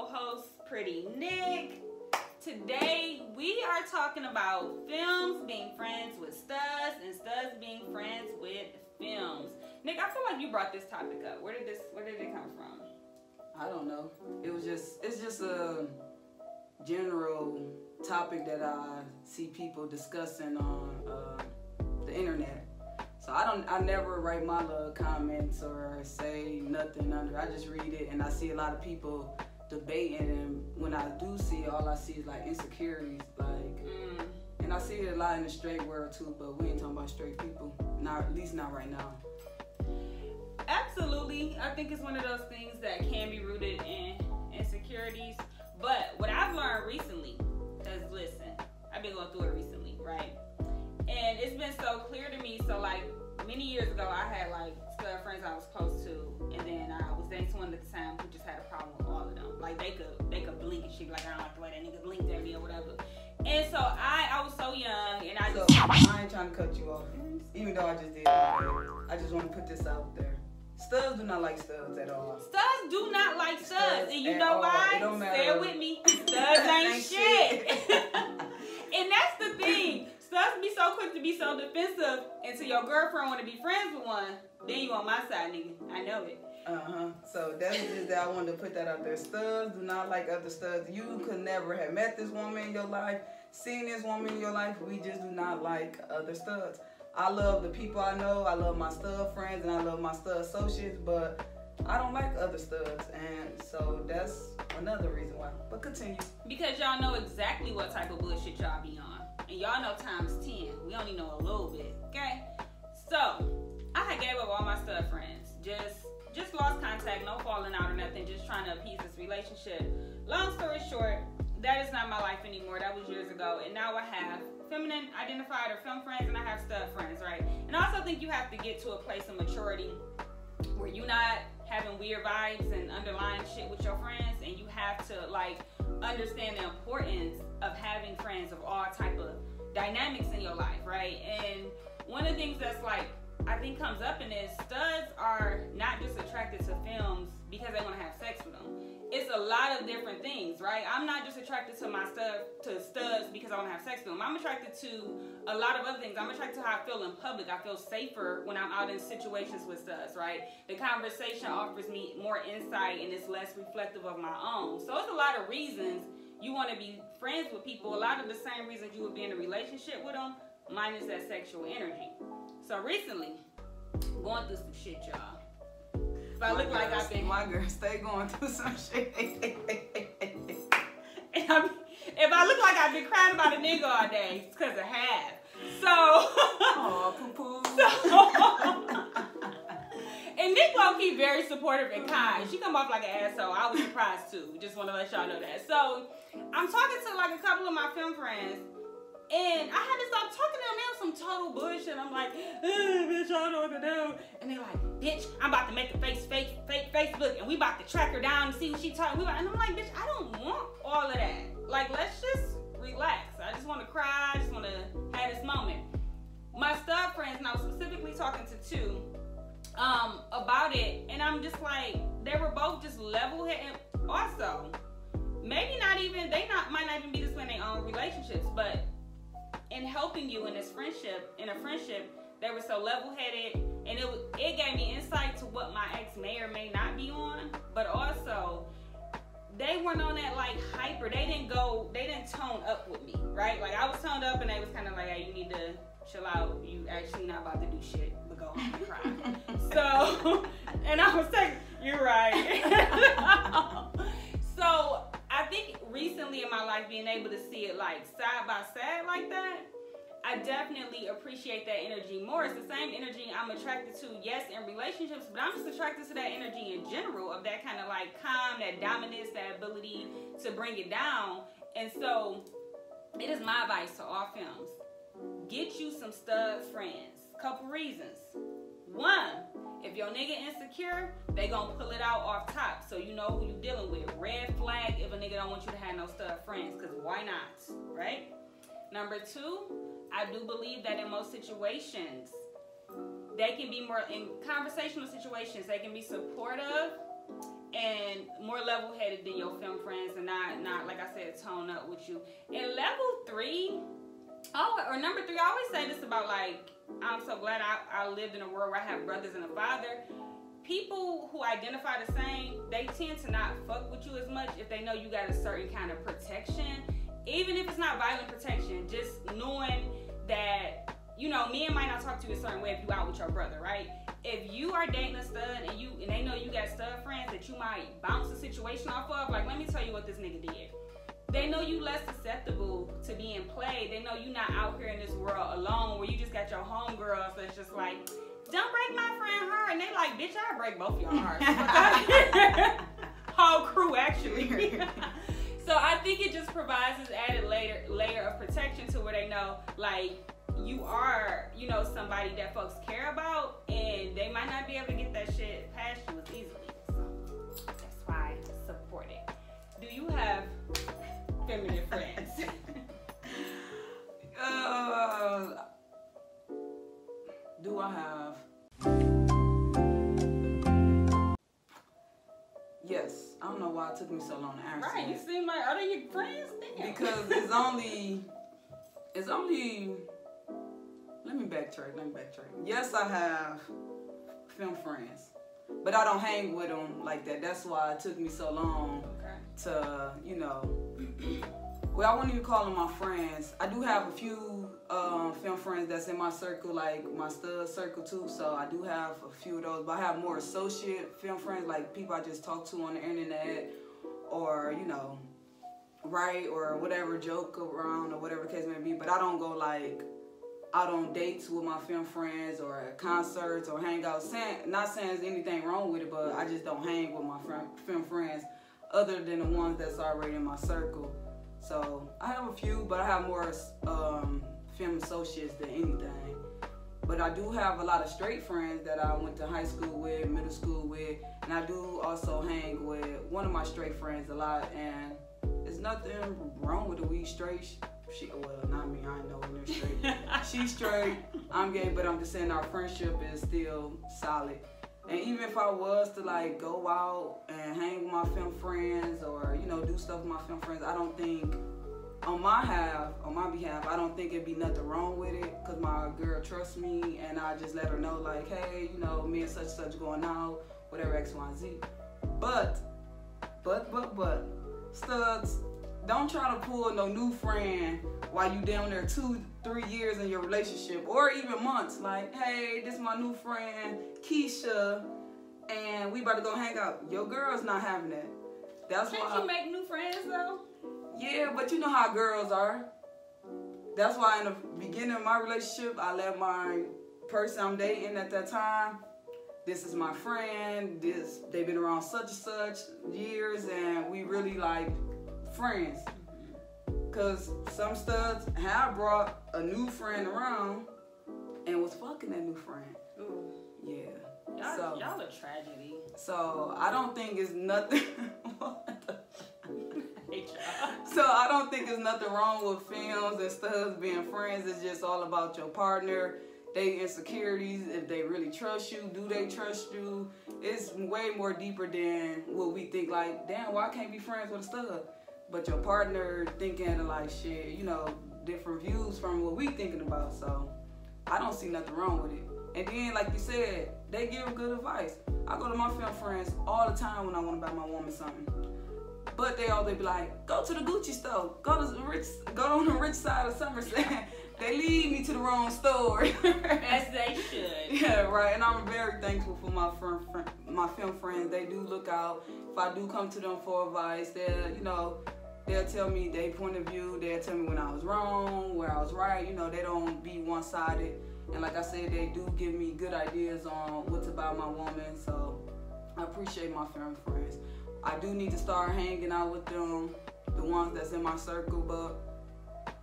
co-host, Pretty Nick. Today, we are talking about femmes being friends with studs and studs being friends with femmes. Nick, I feel like you brought this topic up. Where did it come from? I don't know. It's just a general topic that I see people discussing on the internet. So I never write my little comments or say nothing under. I just read it and I see a lot of people debating, and when I do see it, all I see is like insecurities, and I see it a lot in the straight world too, but we ain't talking about straight people. At least not right now. Absolutely. I think it's one of those things that can be rooted in insecurities. But what I've learned recently, because listen, I've been going through it recently, right? And it's been so clear to me. So like many years ago, I had like stud friends I was close to, and then I was dating someone at the time who just had a problem with all of them. Like they could blink and shit, like I don't like the way that nigga blinked at me or whatever. And so I was so young, and I ain't trying to cut you off, even though I just did. I just want to put this out there. Studs do not like studs at all. Studs do not like studs. And you know why? Say it with me. Studs ain't shit. And that's the thing. Studs be so quick to be so defensive until your girlfriend want to be friends with one. Then you on my side, nigga. I know it. So that's just that I wanted to put that out there. Studs do not like other studs. You could never have met this woman in your life, seen this woman in your life. We just do not like other studs. I love the people I know, I love my stud friends, and I love my stud associates, but I don't like other studs, and so that's another reason why. But continue. Because y'all know exactly what type of bullshit y'all be on. And y'all know times 10. We only know a little bit, okay? So, I had gave up all my stud friends. Just lost contact, no falling out or nothing, just trying to appease this relationship. Long story short, that is not my life anymore. That was years ago, and now I have feminine identified or femme friends, and I have stud friends, right? And I also think you have to get to a place of maturity where you're not having weird vibes and underlying shit with your friends, and you have to like understand the importance of having friends of all type of dynamics in your life, right? And one of the things that's like I think comes up in this, studs are not just attracted to femmes because they want to have sex with them. It's a lot of different things, right? I'm not just attracted to studs because I want to have sex with them. I'm attracted to a lot of other things. I'm attracted to how I feel in public. I feel safer when I'm out in situations with studs, right? The conversation offers me more insight and it's less reflective of my own. So it's a lot of reasons you want to be friends with people. A lot of the same reasons you would be in a relationship with them, minus that sexual energy. So recently, going through some shit, y'all. If I look like I've been... My girl, stay going through some shit. If I look like I've been crying about a nigga all day, it's because I have. So... Oh, poo-poo. And Nick low-key very supportive and kind. She come off like an asshole. I was surprised too. Just want to let y'all know that. So, I'm talking to like a couple of my film friends, and I had to stop talking to them. They was some total bullshit. I'm like, bitch, I don't know what to do. And they're like, bitch, I'm about to make a fake Facebook, and we about to track her down and see what she talking about. And I'm like, bitch, I don't want all of that. Like, let's just relax. I just want to cry. I just want to have this moment. My stud friends, and I was specifically talking to two about it, and I'm just like, they were both just level-headed. Also, maybe might not even be this way in their own relationships, but in helping you in a friendship, they were so level-headed, and it gave me insight to what my ex may or may not be on, but also they weren't on that like hyper. They didn't tone up with me, right? Like I was toned up, and they was kind of like, hey, you need to chill out. You actually not about to do shit, but go home and cry. So, and I was like, you're right. So I think recently in my life, being able to see it like side by side like that, I definitely appreciate that energy more. It's the same energy I'm attracted to, yes, in relationships, but I'm just attracted to that energy in general, of that kind of like calm, that dominance, that ability to bring it down. And so it is my advice to all femmes. Get you some stud friends. Couple reasons. One, if your nigga insecure, they gonna pull it out off top, so you know who you dealing with. Red flag if a nigga don't want you to have no stud friends, because why not, right? Number two, I do believe that in most situations, they can be more, in conversational situations, they can be supportive and more level-headed than your film friends, and not like I said, tone up with you. And level 3, or number 3, I always say this about, like, I'm so glad I lived in a world where I have brothers and a father. People who identify the same, they tend to not fuck with you as much if they know you got a certain kind of protection. Even if it's not violent protection, just knowing that, you know, men might not talk to you a certain way if you out with your brother, right? If you are dating a stud and they know you got stud friends that you might bounce the situation off of, like, let me tell you what this nigga did. They know you less susceptible to being played. They know you not out here in this world alone where you just got your homegirls that's just like, don't break my friend heart. And they like, bitch, I'll break both your hearts. Whole crew, actually. So I think it just provides this added layer of protection to where they know, like, you are, you know, somebody that folks care about, and they might not be able to get that shit past you as easily. So that's why I support it. Do you have feminine friends? Do I have? Yes. I don't know why it took me so long to answer. Right, you seem like, are they your friends? Damn. Because it's only. Let me backtrack. Yes, I have film friends, but I don't hang with them like that. That's why it took me so long to, you know. Well, I wouldn't even call them my friends. I do have a few film friends that's in my circle, like my stud circle too. So I do have a few of those, but I have more associate film friends, like people I just talk to on the internet, or, you know, write or whatever, joke around or whatever the case may be. But I don't go like out on dates with my film friends or at concerts or hang out. Not saying there's anything wrong with it, but I just don't hang with my film friends other than the ones that's already in my circle. So I have a few, but I have more film associates than anything. But I do have a lot of straight friends that I went to high school with, middle school with, and I do also hang with one of my straight friends a lot. And there's nothing wrong with the we straight. Well, not me, I know when they're straight. She's straight, I'm gay, but I'm just saying our friendship is still solid. And even if I was to like go out and hang with my film friends or, you know, do stuff with my film friends, I don't think, on my behalf, I don't think it'd be nothing wrong with it, because my girl trusts me and I just let her know, like, hey, you know, me and such going out, whatever, X, Y, and Z. But, studs, don't try to pull no new friend while you down there 2-3 years in your relationship, or even months. Like, hey, this is my new friend, Keisha, and we about to go hang out. Your girl's not having that. That's why. Can't you make new friends though? Yeah, but you know how girls are. That's why in the beginning of my relationship, I let my person I'm dating at that time, this is my friend, they've been around such and such years, and we really like friends. Cause some studs have brought a new friend around and was fucking that new friend. Ooh. Yeah. Y'all a tragedy. So I don't think it's nothing. So I don't think there's nothing wrong with films and studs being friends. It's just all about your partner, they insecurities, if they really trust you, do they trust you? It's way more deeper than what we think. Like, damn, why can't be friends with a stud? But your partner thinking like shit, you know, different views from what we thinking about. So I don't see nothing wrong with it. And then, like you said, they give good advice. I go to my film friends all the time when I want to buy my woman something. But they always be like, go to the Gucci store. Go on the rich side of Somerset. They lead me to the wrong store. As they should. Yeah, right. And I'm very thankful for my film friends. They do look out. If I do come to them for advice, they'll tell me their point of view. They'll tell me when I was wrong, where I was right. You know, they don't be one-sided. And like I said, they do give me good ideas on what to buy my woman. So I appreciate my film friends. I do need to start hanging out with them, the ones that's in my circle, but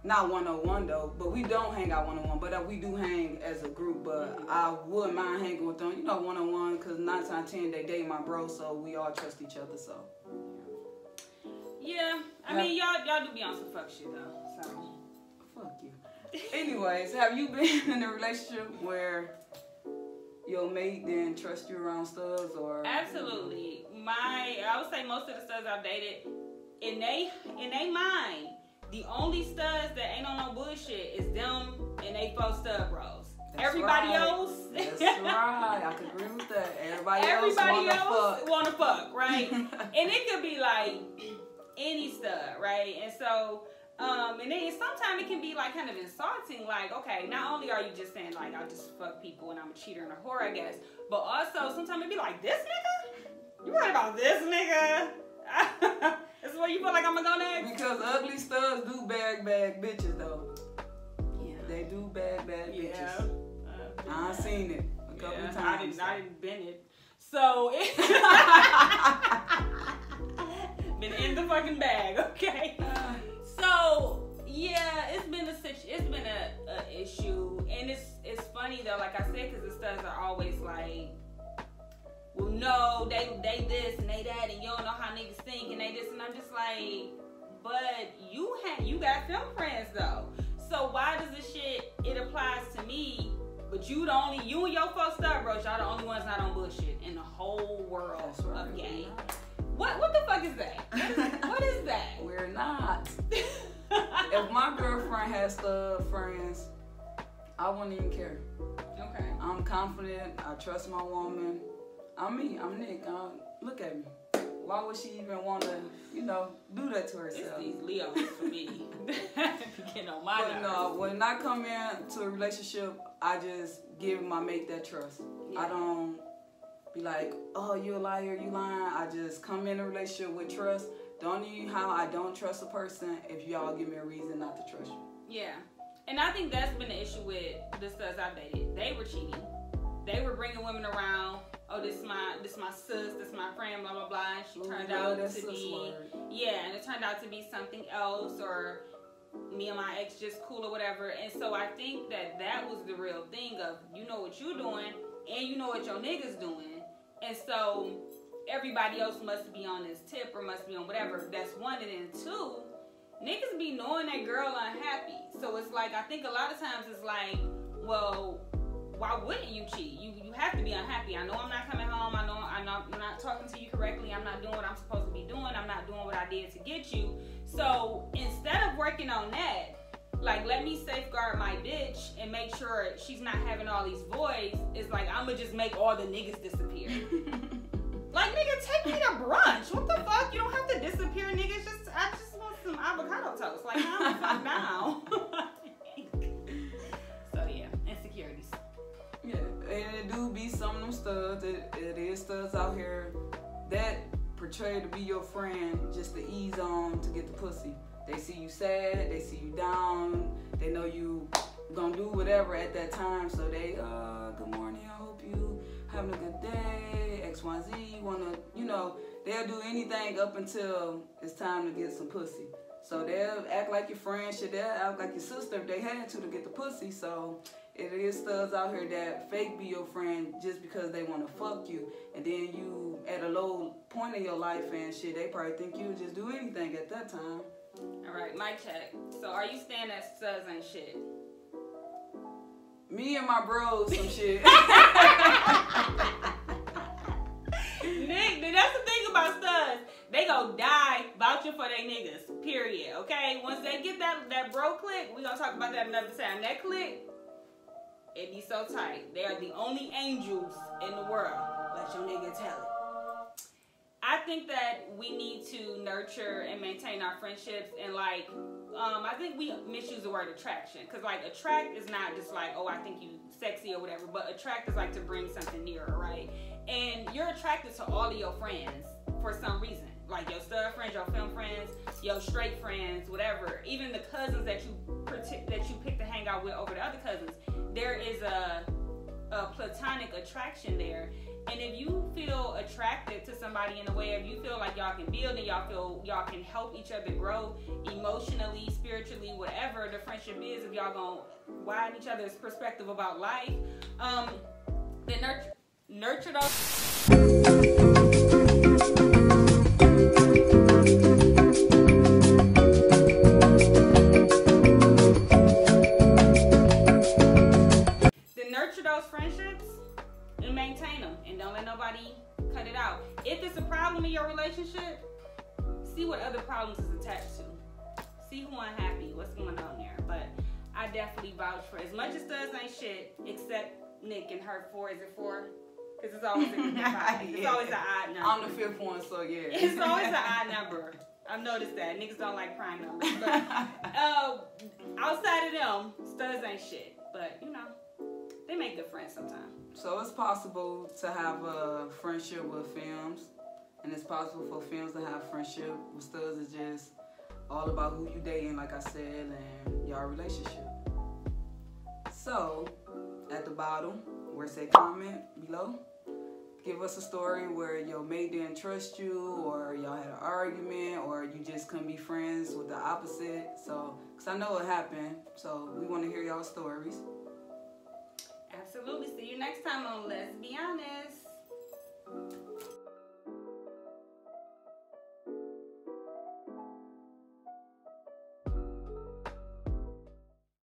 not one-on-one though. But we don't hang out one-on-one, but we do hang as a group. But I wouldn't mind hanging with them, you know, one-on-one, because 9 times out of 10 they date my bro, so we all trust each other. So yeah, I mean y'all do be on some fuck shit though. So fuck you. Anyways, have you been in a relationship where your mate didn't trust you around studs? Or absolutely. I would say most of the studs I've dated, in they mind, the only studs that ain't on no bullshit is them and they 4 stud bros. That's Everybody right. else. That's right. I can agree with that. Everybody else wanna fuck, right? And it could be like any stud, right? And so, and then sometimes it can be like kind of insulting. Like, okay, not only are you just saying like I'll just fuck people and I'm a cheater and a whore, I guess, but also sometimes it be like, this nigga? You worried about this nigga? This is where you feel like I'm gonna go next? Because ugly studs do bag bitches though. Yeah. They do bag bitches. Yeah. I've seen it a couple of times. I didn't been it. So been in the fucking bag, okay? So yeah, it's been a issue, and it's funny though, like I said, because the studs are always like, well, no, they this and they that, and you don't know how niggas think, and they this, and I'm just like, but you got film friends though, so why does this shit, it applies to me, but you and your 4 stud bros, y'all the only ones not on bullshit in the whole world of game. What the fuck is that? What is that? We're not. If my girlfriend has stud friends, I wouldn't even care. Okay. I'm confident. I trust my woman. I'm me. I'm Nick. Look at me. Why would she even want to, do that to herself? It's these Leos for me. Getting on my nerves. No, when I come into a relationship, I just give my mate that trust. Yeah. I don't be like, oh, you a liar, you lying. I just come in a relationship with trust. Don't you how I don't trust a person if y'all give me a reason not to trust you. Yeah. And I think that's been the issue with the studs I've dated. They were cheating. They were bringing women around. Oh, this my sis, this my friend, blah blah blah. And she turned out to be and it turned out to be something else, or me and my ex just cool or whatever. And so I think that was the real thing of, you know what you're doing and you know what your nigga's doing, and so everybody else must be on this tip or must be on whatever. That's one. And then 2, niggas be knowing that girl unhappy. So it's like, I think a lot of times it's like, well, why wouldn't you cheat? You have to be unhappy. I know I'm not coming home. I know I'm not talking to you correctly. I'm not doing what I'm supposed to be doing. I'm not doing what I did to get you. So instead of working on that, like, let me safeguard my bitch and make sure she's not having all these voids. It's like, I'm gonna just make all the niggas disappear. Like, nigga, take me to brunch. What the fuck? You don't have to disappear, nigga. I just want some avocado toast. Like, calm the fuck down. So yeah, insecurities. Yeah, and it do be some of them studs. It is studs out here that portray to be your friend just to ease on to get the pussy. They see you sad, they see you down, they know you gonna do whatever at that time, so they, good morning, I hope you having a good day, XYZ, they'll do anything up until it's time to get some pussy. So they'll act like your friend, they'll act like your sister if they had to get the pussy. So it is studs out here that fake be your friend just because they want to fuck you, and then you at a low point in your life and shit, they probably think you would just do anything at that time. All right, mic check. So are you staying at studs and shit? Me and my bros, some shit. Nick, that's the thing about studs. They go die vouching for their niggas, period, okay? Once they get that bro click, we gonna talk about that another time. That click, it be so tight. They are the only angels in the world. Let your nigga tell it. I think that we need to nurture and maintain our friendships, and like, I think we misuse the word attraction, because like attract is not just like, oh, I think you sexy or whatever, but attract is like to bring something nearer, right? And you're attracted to all of your friends for some reason, like your stud friends, your film friends, your straight friends, whatever. Even the cousins that you pick to hang out with over the other cousins, there is a platonic attraction there. And if you feel attracted to somebody in a way, if you feel like y'all can build and y'all can help each other grow emotionally, spiritually, whatever the friendship is, if y'all gonna widen each other's perspective about life, then nurture those. Then nurture those friendships and maintain them, and don't let nobody cut it out. If it's a problem problems is attached to. See who unhappy, what's going on there. But I definitely vouch for as much as Studs ain't shit, except Nick and her 4. Is it 4? Because it's always it's always an odd number. I'm the 5th one, so yeah. It's always an odd number. I've noticed that. Niggas don't like prime numbers. But outside of them, Studs ain't shit. But, you know, they make good friends sometimes. So it's possible to have a friendship with Femmes, and it's possible for Femmes to have friendship with Studs. It's just all about who you dating, like I said, and your relationship. So, at the bottom, where it say comment below, give us a story where your mate didn't trust you, or y'all had an argument, or you just couldn't be friends with the opposite. So, because I know it happened, so we want to hear y'all stories. Absolutely. See you next time on Let's Be Honest.